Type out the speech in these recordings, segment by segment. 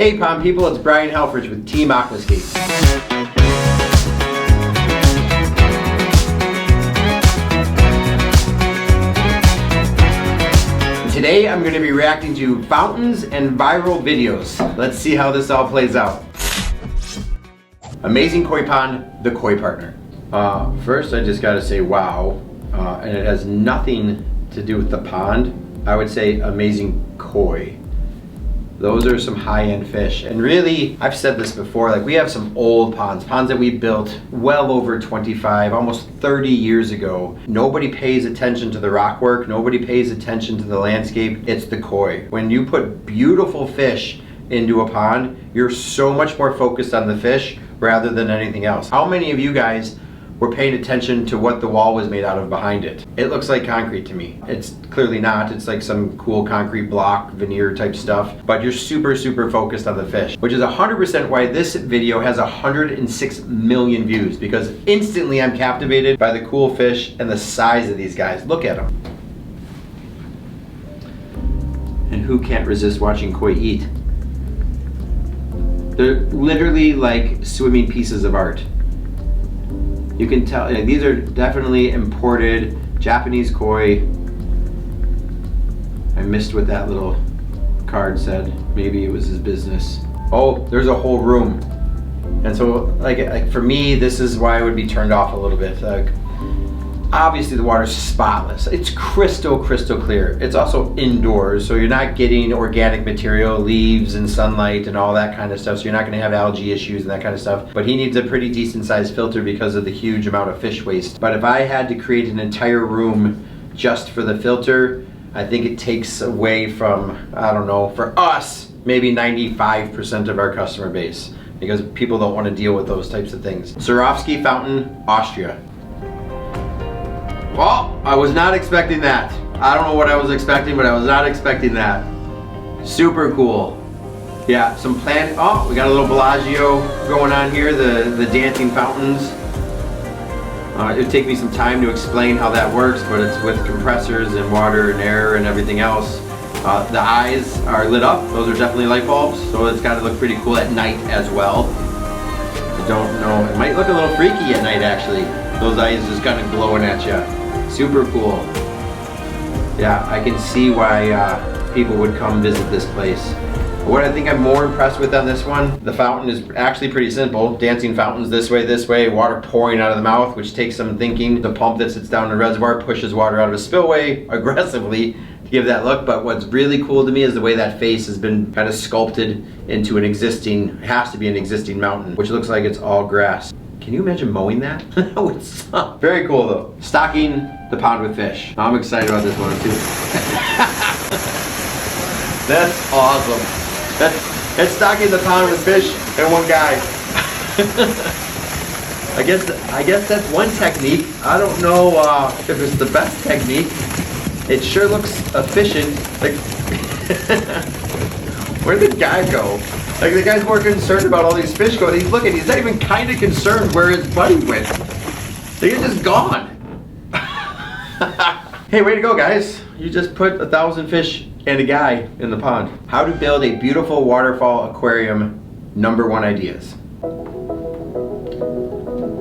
Hey pond people, it's Brian Helfrich with Team Aquascape. Today I'm going to be reacting to fountains and viral videos. Let's see how this all plays out. Amazing koi pond, the koi partner. First I just gotta say wow, and it has nothing to do with the pond. I would say amazing koi. Those are some high-end fish, and really, I've said this before, like we have some old ponds that we built well over 25, almost 30 years ago. Nobody pays attention to the rock work, nobody pays attention to the landscape, it's the koi. When you put beautiful fish into a pond, you're so much more focused on the fish rather than anything else. How many of you guys were paying attention to what the wall was made out of behind it? It looks like concrete to me. It's clearly not. It's like some cool concrete block, veneer type stuff, but you're super focused on the fish, which is 100% why this video has 106 million views, because instantly I'm captivated by the cool fish and the size of these guys. Look at them. And who can't resist watching koi eat? They're literally like swimming pieces of art. You can tell, these are definitely imported Japanese koi. I missed what that little card said. Maybe it was his business. Oh, there's a whole room. And so, like for me, this is why I would be turned off a little bit. Obviously the water's spotless. It's crystal clear. It's also indoors, so you're not getting organic material, leaves and sunlight and all that kind of stuff, so you're not gonna have algae issues and that kind of stuff. But he needs a pretty decent sized filter because of the huge amount of fish waste. But if I had to create an entire room just for the filter, I think it takes away from, I don't know, for us, maybe 95% of our customer base, because people don't want to deal with those types of things. Swarovski Fountain, Austria. Well, I was not expecting that. I don't know what I was expecting, but I was not expecting that. Super cool. Yeah, some plant. Oh, we got a little Bellagio going on here, the dancing fountains. It would take me some time to explain how that works, but it's with compressors and water and air and everything else. The eyes are lit up. Those are definitely light bulbs, so it's got to look pretty cool at night as well. I don't know. It might look a little freaky at night, actually. Those eyes just kind of glowing at you. Super cool. Yeah, I can see why people would come visit this place. What I think I'm more impressed with on this one, the fountain is actually pretty simple. Dancing fountains this way, water pouring out of the mouth, which takes some thinking. The pump that sits down in the reservoir pushes water out of a spillway aggressively to give that look. But what's really cool to me is the way that face has been kind of sculpted into an existing, has to be an existing mountain, which looks like it's all grass. Can you imagine mowing that? That would suck. Very cool though. Stocking the pond with fish. I'm excited about this one too. That's awesome. That's stocking the pond with fish and one guy. I guess that's one technique. I don't know if it's the best technique. It sure looks efficient. Like, where'd the guy go? Like, the guy's more concerned about all these fish going. He's looking, he's not even kind of concerned where his buddy went. They're just gone. Hey, way to go, guys. You just put 1,000 fish and a guy in the pond. How to build a beautiful waterfall aquarium, #1 ideas.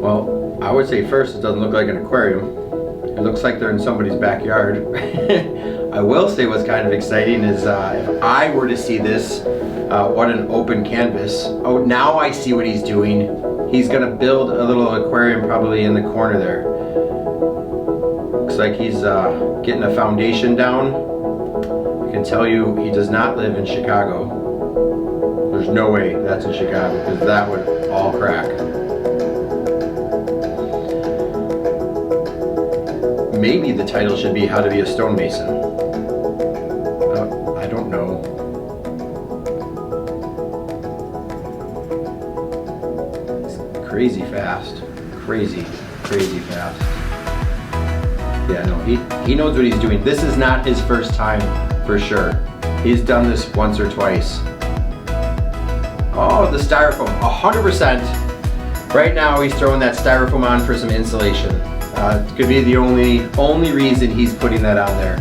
Well, I would say first, it doesn't look like an aquarium. It looks like they're in somebody's backyard. I will say what's kind of exciting is if I were to see this, what an open canvas. Oh, now I see what he's doing. He's gonna build a little aquarium probably in the corner there. Looks like he's getting a foundation down. I can tell you he does not live in Chicago. There's no way that's in Chicago, because that would all crack. Maybe the title should be How to Be a Stonemason. I don't know. Crazy fast. Crazy fast. Yeah, no, he knows what he's doing. This is not his first time, for sure. He's done this once or twice. Oh, the styrofoam, 100%. Right now he's throwing that styrofoam on for some insulation. It could be the only reason he's putting that on there.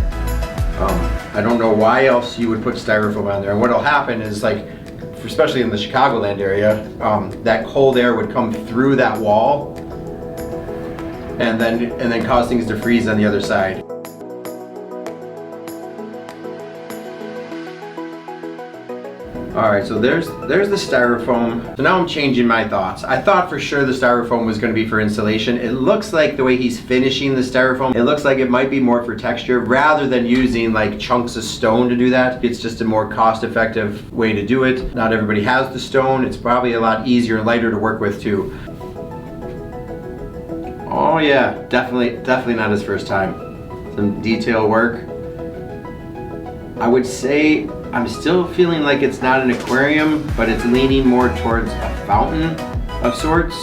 I don't know why else you would put styrofoam on there. And what'll happen is, like, especially in the Chicagoland area, that cold air would come through that wall and then cause things to freeze on the other side. All right, so there's the styrofoam. So now I'm changing my thoughts. I thought for sure the styrofoam was gonna be for insulation. It looks like the way he's finishing the styrofoam, it looks like it might be more for texture rather than using like chunks of stone to do that. It's just a more cost-effective way to do it. Not everybody has the stone. It's probably a lot easier and lighter to work with too. Oh yeah, definitely not his first time. Some detail work. I would say I'm still feeling like it's not an aquarium, but it's leaning more towards a fountain of sorts.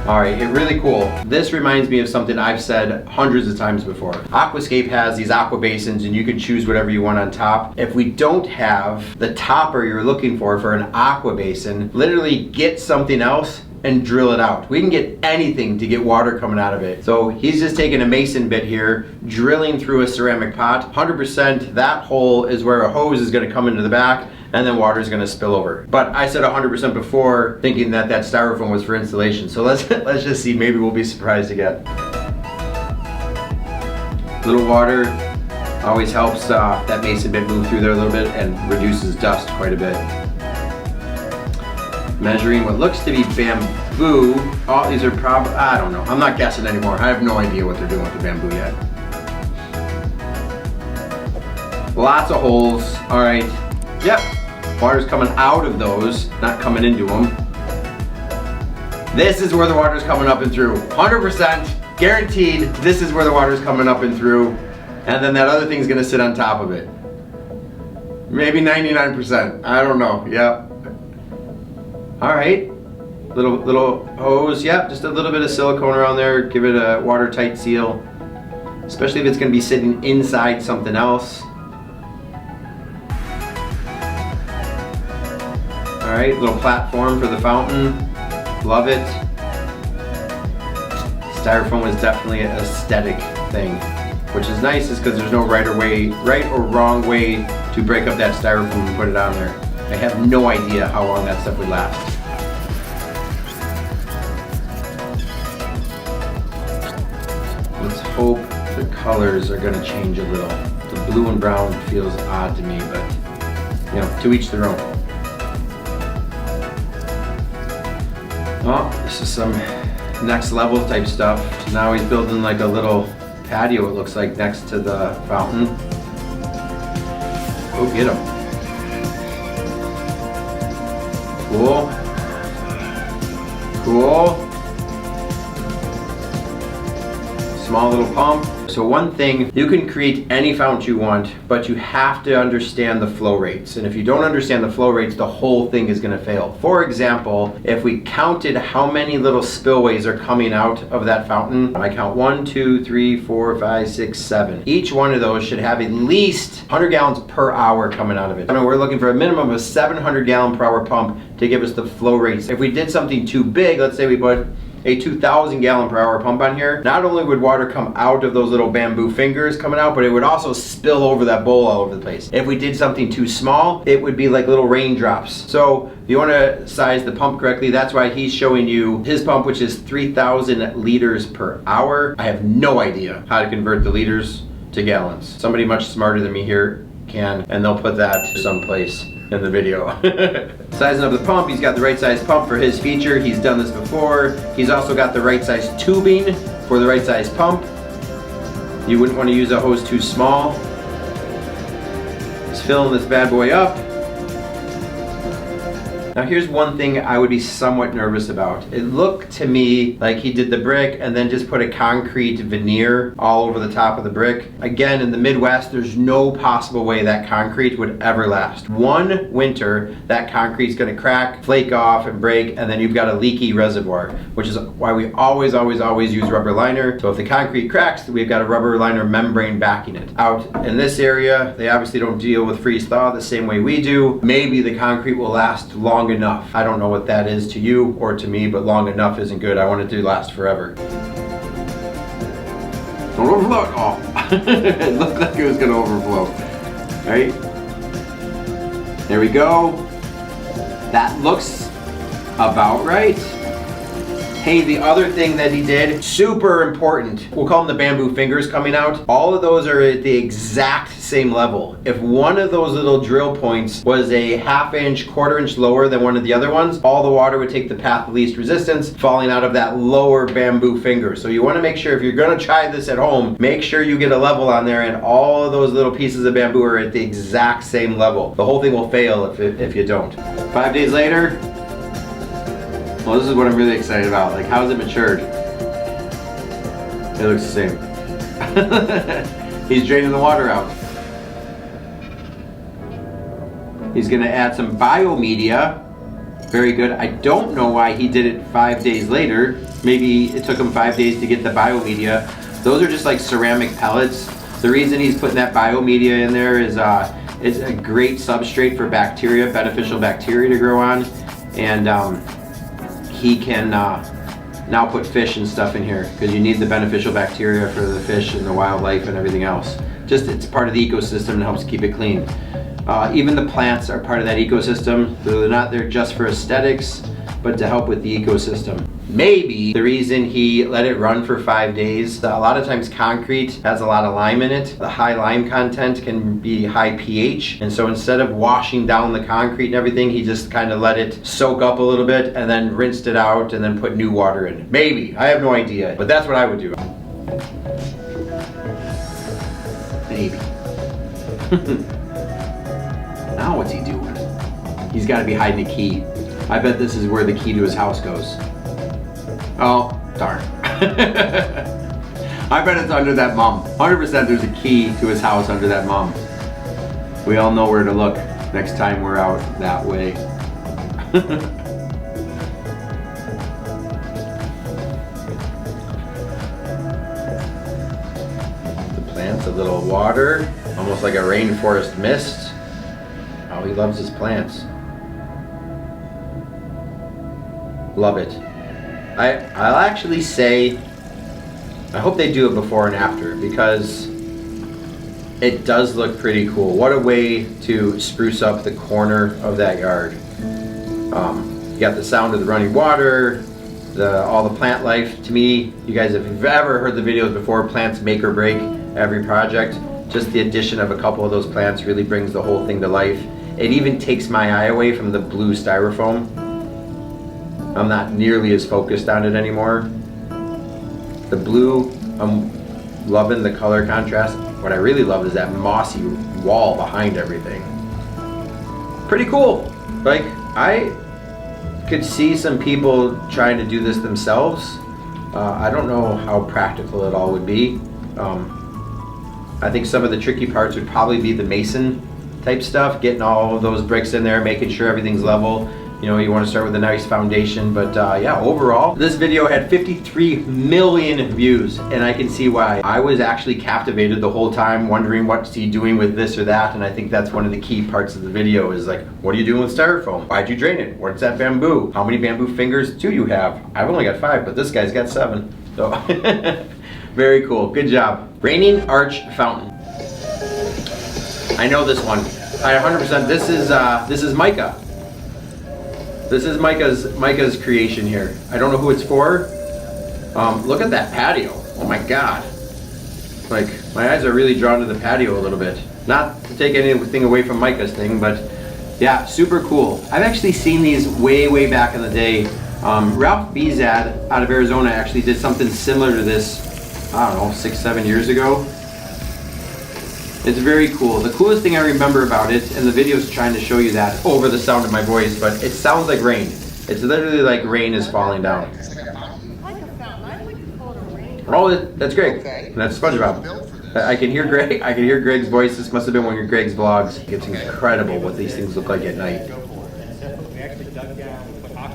All right, really cool. This reminds me of something I've said hundreds of times before. Aquascape has these aqua basins and you can choose whatever you want on top. If we don't have the topper you're looking for an aqua basin, literally get something else and drill it out. We can get anything to get water coming out of it. So he's just taking a mason bit here, drilling through a ceramic pot. 100% that hole is where a hose is gonna come into the back and then water is gonna spill over. But I said 100% before, thinking that styrofoam was for insulation. So let's just see, maybe we'll be surprised again. Little water always helps that mason bit move through there a little bit and reduces dust quite a bit. Measuring what looks to be bamboo. Oh, these are probably, I don't know. I'm not guessing anymore. I have no idea what they're doing with the bamboo yet. Lots of holes. All right. Yep. Water's coming out of those, not coming into them. This is where the water's coming up and through. 100% guaranteed this is where the water's coming up and through. And then that other thing's gonna sit on top of it. Maybe 99%. I don't know. Yep. All right, little hose, yep, just a little bit of silicone around there, give it a watertight seal, especially if it's gonna be sitting inside something else. All right, little platform for the fountain, love it. Styrofoam is definitely an aesthetic thing, which is nice is because there's no right or wrong way to break up that styrofoam and put it on there. I have no idea how long that stuff would last. Let's hope the colors are gonna change a little. The blue and brown feels odd to me, but you know, to each their own. Oh, this is some next level type stuff. So now he's building like a little patio, it looks like, next to the fountain. Go get him. Cool. Cool. Small little pump. So one thing, you can create any fountain you want, but you have to understand the flow rates. And if you don't understand the flow rates, the whole thing is gonna fail. For example, if we counted how many little spillways are coming out of that fountain, I count 1, 2, 3, 4, 5, 6, 7. Each one of those should have at least 100 gallons per hour coming out of it. I mean, we're looking for a minimum of 700 gallon per hour pump to give us the flow rates. If we did something too big, let's say we put a 2,000 gallon per hour pump on here, not only would water come out of those little bamboo fingers coming out, but it would also spill over that bowl all over the place. If we did something too small, it would be like little raindrops. So if you want to size the pump correctly, that's why he's showing you his pump, which is 3,000 liters per hour. I have no idea how to convert the liters to gallons. Somebody much smarter than me here can, and they'll put that someplace in the video. Sizing up the pump, he's got the right size pump for his feature. He's done this before. He's also got the right size tubing for the right size pump. You wouldn't want to use a hose too small. He's filling this bad boy up. Now here's one thing I would be somewhat nervous about. It looked to me like he did the brick and then just put a concrete veneer all over the top of the brick. Again, in the Midwest, there's no possible way that concrete would ever last. One winter, that concrete's gonna crack, flake off, and break, and then you've got a leaky reservoir, which is why we always use rubber liner. So if the concrete cracks, we've got a rubber liner membrane backing it. Out in this area, they obviously don't deal with freeze thaw the same way we do. Maybe the concrete will last long enough. I don't know what that is to you or to me, but long enough isn't good. I want it to last forever. Don't overflow. Oh, it looked like it was gonna overflow. Right? There we go. That looks about right. Hey, the other thing that he did, super important, we'll call them the bamboo fingers coming out. All of those are at the exact same level. If one of those little drill points was a ½ inch, ¼ inch lower than one of the other ones, all the water would take the path of least resistance, falling out of that lower bamboo finger. So you want to make sure, if you're going to try this at home, make sure you get a level on there and all of those little pieces of bamboo are at the exact same level. The whole thing will fail if you don't. 5 days later, well, this is what I'm really excited about. Like, how has it matured? It looks the same. He's draining the water out. He's gonna add some biomedia. Very good. I don't know why he did it 5 days later. Maybe it took him 5 days to get the biomedia. Those are just like ceramic pellets. The reason he's putting that biomedia in there is it's a great substrate for bacteria, beneficial bacteria to grow on. And he can now put fish and stuff in here because you need the beneficial bacteria for the fish and the wildlife and everything else. Just, it's part of the ecosystem and helps keep it clean. Even the plants are part of that ecosystem. So they're not there just for aesthetics, but to help with the ecosystem. Maybe the reason he let it run for 5 days, a lot of times concrete has a lot of lime in it. The high lime content can be high pH. And so instead of washing down the concrete and everything, he just kind of let it soak up a little bit and then rinsed it out and then put new water in. Maybe, I have no idea, but that's what I would do. Maybe. Now what's he doing? He's got to be hiding a key. I bet this is where the key to his house goes. Oh, darn. I bet it's under that mum. 100% there's a key to his house under that mum. We all know where to look next time we're out that way. The plants, a little water, almost like a rainforest mist. Oh, he loves his plants. Love it. I'll actually say, I hope they do it before and after because it does look pretty cool. What a way to spruce up the corner of that yard. You got the sound of the running water, all the plant life. To me, you guys, if you've ever heard the videos before, plants make or break every project. Just the addition of a couple of those plants really brings the whole thing to life. It even takes my eye away from the blue styrofoam. I'm not nearly as focused on it anymore. The blue, I'm loving the color contrast. What I really love is that mossy wall behind everything. Pretty cool. Like, I could see some people trying to do this themselves. I don't know how practical it all would be. I think some of the tricky parts would probably be the mason type stuff, getting all of those bricks in there, making sure everything's level. You know, you want to start with a nice foundation, but yeah, overall, this video had 53 million views, and I can see why. I was actually captivated the whole time, wondering what's he doing with this or that, and I think that's one of the key parts of the video is like, what are you doing with styrofoam? Why'd you drain it? What's that bamboo? How many bamboo fingers do you have? I've only got 5, but this guy's got 7. So, very cool. Good job. Raining Arch Fountain. I know this one. I 100%. This is Micah. This is Micah's creation here. I don't know who it's for. Look at that patio. Oh my God. Like, my eyes are really drawn to the patio a little bit. Not to take anything away from Micah's thing, but yeah, super cool. I've actually seen these way back in the day. Ralph Bezad out of Arizona actually did something similar to this, I don't know, 6-7 years ago. It's very cool. The coolest thing I remember about it, and the video's trying to show you that over the sound of my voice, but it sounds like rain. It's literally like rain is falling down. Oh, that's Greg. That's SpongeBob. I can hear Greg. I can hear Greg's voice. This must have been one of Greg's vlogs. It's incredible what these things look like at night.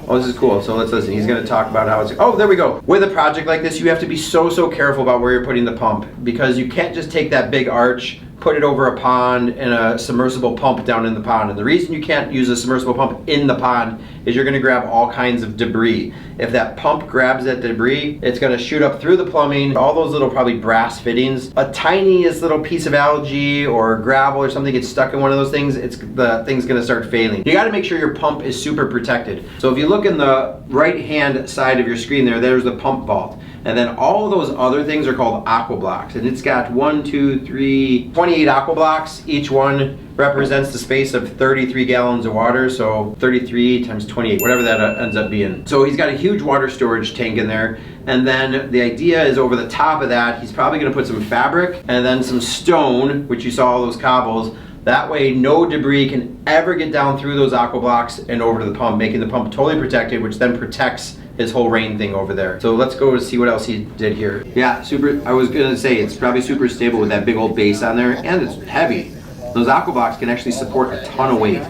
Oh, this is cool. So let's listen. He's going to talk about how it's... Oh, there we go. With a project like this, you have to be so careful about where you're putting the pump because you can't just take that big arch, put it over a pond and a submersible pump down in the pond. And the reason you can't use a submersible pump in the pond is you're gonna grab all kinds of debris. If that pump grabs that debris, it's gonna shoot up through the plumbing, all those little probably brass fittings. A tiniest little piece of algae or gravel or something gets stuck in one of those things, the thing's gonna start failing. You gotta make sure your pump is super protected. So if you look in the right-hand side of your screen there's the pump vault. And then all of those other things are called aqua blocks. And it's got 28 aqua blocks. Each one represents the space of 33 gallons of water. So 33 times 28, whatever that ends up being. So he's got a huge water storage tank in there. And then the idea is over the top of that, he's probably gonna put some fabric and then some stone, which you saw all those cobbles. That way no debris can ever get down through those aqua blocks and over to the pump, making the pump totally protected, which then protects his whole rain thing over there. So let's go see what else he did here. Yeah, I was gonna say, it's probably super stable with that big old base on there, and it's heavy. Those aqua blocks can actually support a ton of weight.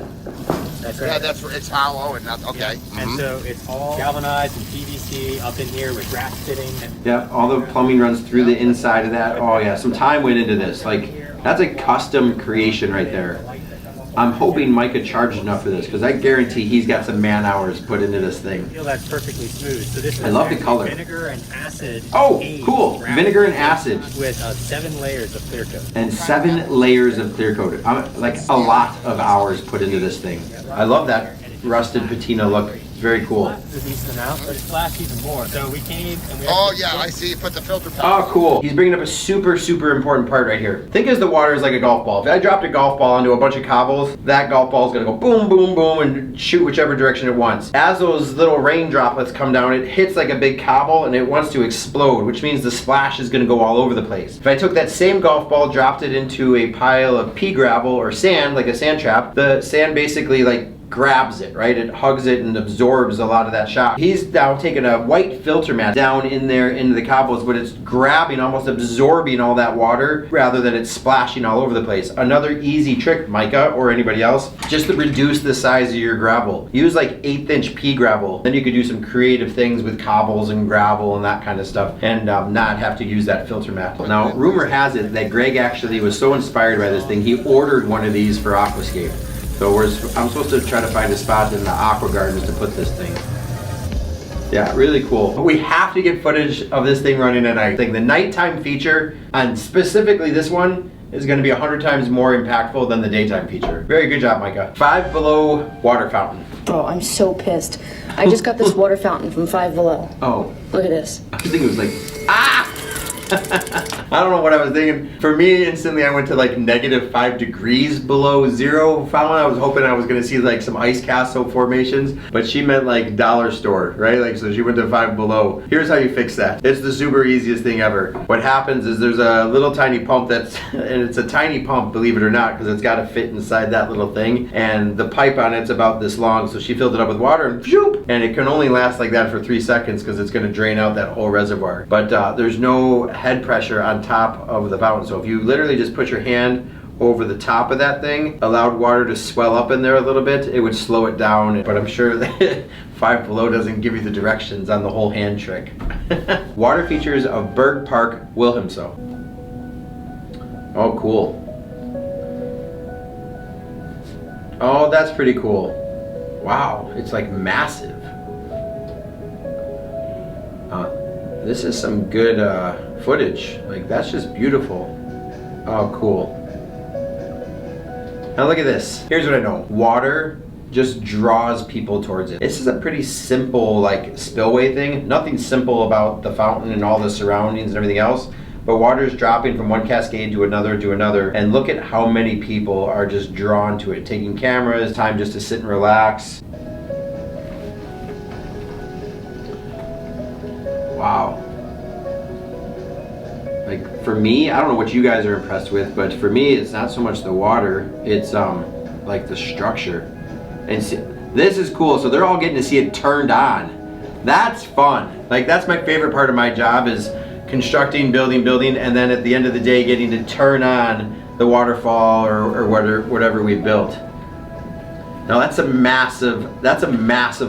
That's right. Yeah, it's hollow and that's okay. And so it's all galvanized and PVC up in here with brass fitting. Yeah, all the plumbing runs through the inside of that. Oh yeah, some time went into this. Like, that's a custom creation right there. I'm hoping Micah charged enough for this, because I guarantee he's got some man hours put into this thing. I feel that's perfectly smooth. So this I love the color. Vinegar and acid. Oh, cool. Vinegar and acid. With 7 layers of clear coat. And 7 layers of clear coat. Like a lot of hours put into this thing. I love that rusted patina look. Very cool. It's a decent amount, but it splashed even more. So we came and we I see you put the filter. Oh, cool. He's bringing up a super, super important part right here. Think as the water is like a golf ball. If I dropped a golf ball onto a bunch of cobbles, that golf ball is gonna go boom, boom, boom, and shoot whichever direction it wants. As those little rain droplets come down, it hits like a big cobble and it wants to explode, which means the splash is gonna go all over the place. If I took that same golf ball, dropped it into a pile of pea gravel or sand, like a sand trap, the sand basically like grabs it, right? It hugs it and absorbs a lot of that shock. He's now taking a white filter mat down in there into the cobbles, but it's grabbing, almost absorbing all that water rather than it splashing all over the place. Another easy trick, Micah or anybody else, just to reduce the size of your gravel. Use like 1/8" pea gravel. Then you could do some creative things with cobbles and gravel and that kind of stuff and not have to use that filter mat. Now, rumor has it that Greg actually was so inspired by this thing, he ordered one of these for Aquascape. So I'm supposed to try to find a spot in the aqua gardens to put this thing. Yeah, really cool. But we have to get footage of this thing running at night. The nighttime feature, and specifically this one, is going to be 100 times more impactful than the daytime feature. Very good job, Micah. 5 Below water fountain. Oh, I'm so pissed. I just got this water fountain from 5 Below. Oh. Look at this. I was thinking it was like, ah! I don't know what I was thinking. For me, instantly I went to like -5 degrees below zero fountain. I was hoping I was gonna see like some ice castle formations, but she meant like dollar store, right? Like, so she went to 5 below. Here's how you fix that. It's the super easiest thing ever. What happens is there's a little tiny pump and it's a tiny pump, believe it or not, because it's gotta fit inside that little thing. And the pipe on it's about this long, so she filled it up with water and whoop, and it can only last like that for 3 seconds because it's gonna drain out that whole reservoir. But there's no head pressure on top of the fountain. So if you literally just put your hand over the top of that thing, allowed water to swell up in there a little bit, it would slow it down. But I'm sure that 5 Below doesn't give you the directions on the whole hand trick. Water features of Bergpark, Wilhelmshöhe. Oh, cool. Oh, that's pretty cool. Wow, it's like massive. This is some good footage. Like, that's just beautiful. Oh, cool. Now look at this. Here's what I know. Water just draws people towards it. This is a pretty simple like spillway thing. Nothing simple about the fountain and all the surroundings and everything else. But water is dropping from one cascade to another, and look at how many people are just drawn to it, taking cameras, time just to sit and relax. Wow. Like, for me, I don't know what you guys are impressed with, but for me, it's not so much the water, it's like the structure. And see, this is cool, so they're all getting to see it turned on. That's fun. Like, that's my favorite part of my job, is constructing, building, and then at the end of the day getting to turn on the waterfall or whatever we built. Now that's a massive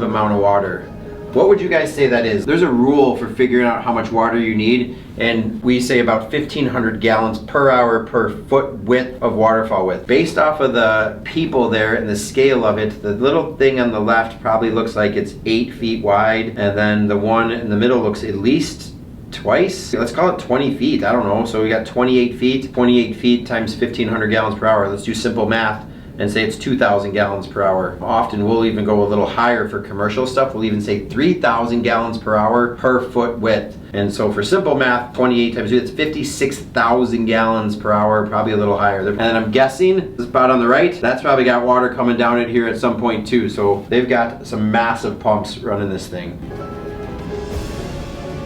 amount of water. What would you guys say that is? There's a rule for figuring out how much water you need, and we say about 1,500 gallons per hour per foot width of waterfall width. Based off of the people there and the scale of it, the little thing on the left probably looks like it's 8 feet wide, and then the one in the middle looks at least twice. Let's call it 20 feet. I don't know. So we got 28 feet. 28 feet times 1,500 gallons per hour. Let's do simple math and say it's 2,000 gallons per hour. Often we'll even go a little higher for commercial stuff. We'll even say 3,000 gallons per hour per foot width. And so for simple math, 28 times 2, it's 56,000 gallons per hour, probably a little higher. And then I'm guessing, this spot on the right, that's probably got water coming down it here at some point too. So they've got some massive pumps running this thing.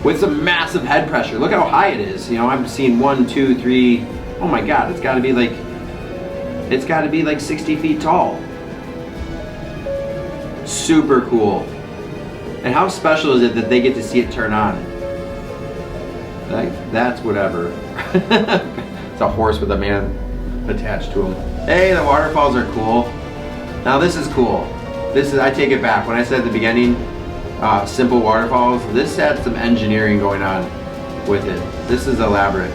With some massive head pressure. Look how high it is. You know, I'm seeing 1, 2, 3, oh my God, it's gotta be like 60 feet tall. Super cool. And how special is it that they get to see it turn on? Like, that's whatever. It's a horse with a man attached to him. Hey, the waterfalls are cool. Now this is cool. I take it back. When I said at the beginning, simple waterfalls, this had some engineering going on with it. This is elaborate.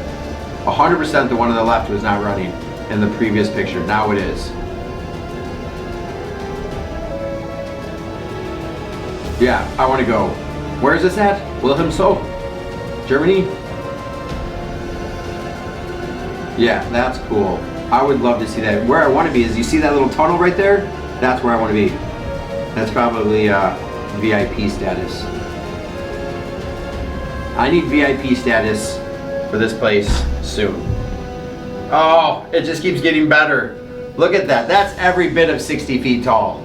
100% the one on the left was not running in the previous picture. Now it is. Yeah, I want to go. Where is this at? Wilhelmshöhe, Germany? Yeah, that's cool. I would love to see that. Where I want to be is, you see that little tunnel right there? That's where I want to be. That's probably VIP status. I need VIP status for this place soon. Oh, it just keeps getting better. Look at that. That's every bit of 60 feet tall.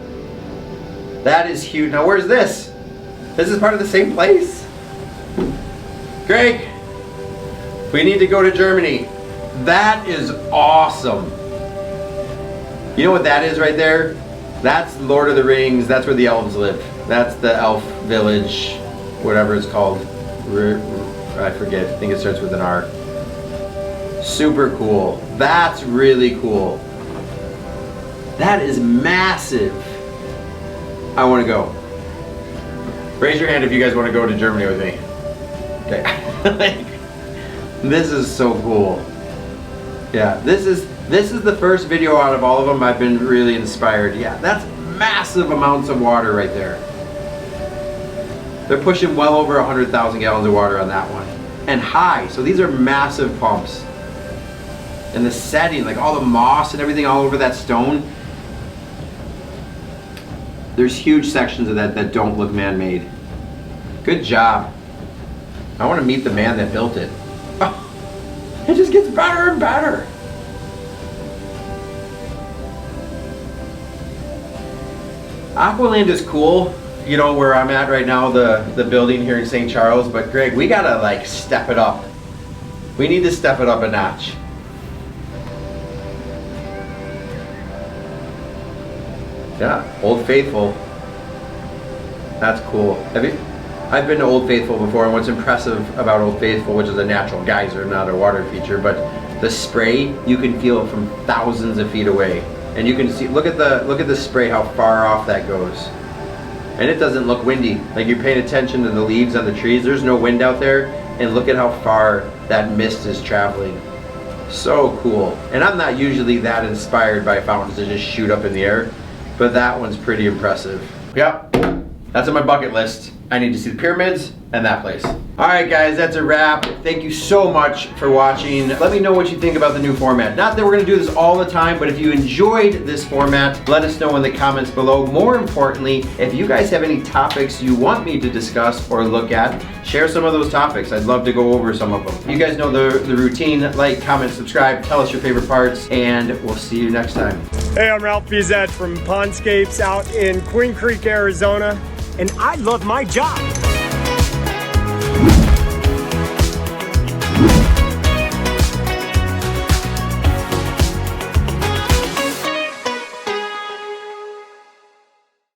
That is huge. Now where's this? This is part of the same place? Greg, we need to go to Germany. That is awesome. You know what that is right there? That's Lord of the Rings. That's where the elves live. That's the elf village, whatever it's called. I forget. I think it starts with an R. Super cool. That's really cool. That is massive. I want to go. Raise your hand if you guys want to go to Germany with me. Okay. This is so cool. Yeah, this is the first video out of all of them I've been really inspired. Yeah, that's massive amounts of water right there. They're pushing well over 100,000 gallons of water on that one. And high, so these are massive pumps. And the setting, like all the moss and everything all over that stone. There's huge sections of that don't look man-made. Good job. I want to meet the man that built it. Oh, it just gets better and better. Aqualand is cool, you know, where I'm at right now, the building here in St. Charles, but Greg, we gotta like step it up. We need to step it up a notch. Yeah, Old Faithful. That's cool. I've been to Old Faithful before, and what's impressive about Old Faithful, which is a natural geyser, not a water feature, but the spray, you can feel it from thousands of feet away. And you can see, look at the spray, how far off that goes. And it doesn't look windy. Like, you're paying attention to the leaves on the trees, there's no wind out there, and look at how far that mist is traveling. So cool. And I'm not usually that inspired by fountains that just shoot up in the air, but that one's pretty impressive. Yep, that's on my bucket list. I need to see the pyramids and that place. All right, guys, that's a wrap. Thank you so much for watching. Let me know what you think about the new format. Not that we're gonna do this all the time, but if you enjoyed this format, let us know in the comments below. More importantly, if you guys have any topics you want me to discuss or look at, share some of those topics. I'd love to go over some of them. You guys know the routine. Like, comment, subscribe, tell us your favorite parts, and we'll see you next time. Hey, I'm Ralph Bizet from Pondscapes out in Queen Creek, Arizona, and I love my job.